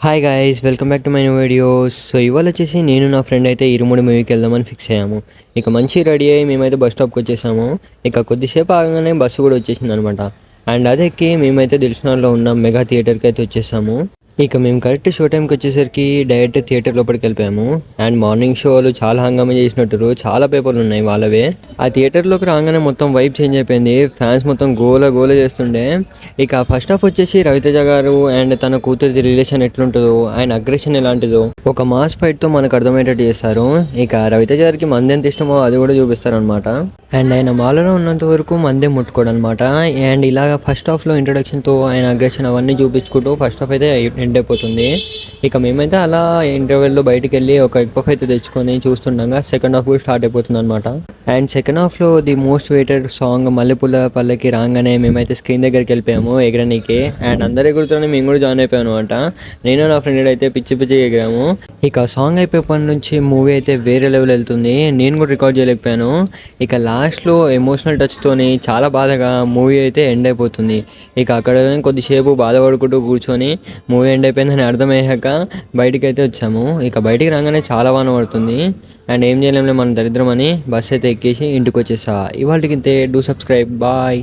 Hi guys welcome back to my new videos. So ఇవాళ వచ్చేసి నేను నా ఫ్రెండ్ అయితే ఇరుముడి మూవీకి వెళ్దామని ఫిక్స్ అయ్యాము. ఇక మంచి రెడీ అయ్యి మేమైతే బస్ స్టాప్కి వచ్చేసాము. ఇక కొద్దిసేపు ఆగగానే బస్సు కూడా వచ్చేసింది అనమాట. అండ్ అదే ఎక్కి మేమైతే దిల్సుఖ్నగర్లో ఉన్న మెగా థియేటర్కి అయితే వచ్చేసాము. ఇక మేము కరెక్ట్ షో టైంకి వచ్చేసరికి డైరెక్ట్ థియేటర్ లోపలికి వెళ్ళిపోయాము. అండ్ మార్నింగ్ షోలు చాలా హంగామా చేసినట్టు చాలా పేపర్లు ఉన్నాయి వాళ్ళవే. ఆ థియేటర్లోకి రాగానే మొత్తం వైబ్ చేంజ్ అయిపోయింది. ఫ్యాన్స్ మొత్తం గోల గోల చేస్తుండే. ఇక ఫస్ట్ హాఫ్ వచ్చేసి రవితేజ గారు అండ్ తన కూతురిది రిలేషన్ ఎట్లుంటుందో, ఆయన అగ్రెషన్ ఎలాంటిదో ఒక మాస్ ఫైట్తో మనకు అర్థమయ్యేటట్టు చేస్తారు. ఇక రవితేజ గారికి మంది ఎంత ఇష్టమో అది కూడా చూపిస్తారు అనమాట. అండ్ ఆయన మాలలో ఉన్నంత వరకు మందే ముట్టుకోడు అనమాట. అండ్ ఇలాగ ఫస్ట్ హాఫ్లో ఇంట్రొడక్షన్తో ఆయన అగ్రెషన్ అవన్నీ చూపించుకుంటూ ఫస్ట్ హాఫ్ అయితే ఎండ్ అయిపోతుంది. ఇక మేమైతే అలా ఇంటర్వెల్లో బయటికి వెళ్ళి ఒక ఎగ్ పఫ్ అయితే తెచ్చుకొని చూస్తుండగా సెకండ్ హాఫ్ కూడా స్టార్ట్ అయిపోతుంది అనమాట. అండ్ సెకండ్ హాఫ్లో ది మోస్ట్ వెయిటెడ్ సాంగ్ మల్లెపూల పల్లకి రాగానే మేమైతే స్క్రీన్ దగ్గరికి వెళ్ళిపోయాము ఎగరనీకి. అండ్ అందరు ఎగురుతూనే మేము కూడా జాయిన్ అయిపోయాము అనమాట. నేను నా ఫ్రెండ్ అయితే పిచ్చి పిచ్చి ఎగిరాము. ఇక సాంగ్ అయిపోయినప్పటి నుంచి మూవీ అయితే వేరే లెవెల్ వెళ్తుంది. నేను కూడా రికార్డ్ చేయలేకపోయాను. ఇక లాస్ట్లో ఎమోషనల్ టచ్తోని చాలా బాధగా మూవీ అయితే ఎండ్ అయిపోతుంది. ఇక అక్కడ కొద్దిసేపు బాధపడుకుంటూ కూర్చొని మూవీ ఎండ్ అయిపోయిందని అర్థమయ్యాక బయటికి అయితే వచ్చాము. ఇక బయటికి రాగానే చాలా వాన పడుతుంది. అండ్ ఏం చేయలేంలే మన దరిద్రం అని బస్ అయితే ఎక్కేసి ఇంటికి వచ్చేసా. ఇవాళకి ఇంతే. Do subscribe. బాయ్.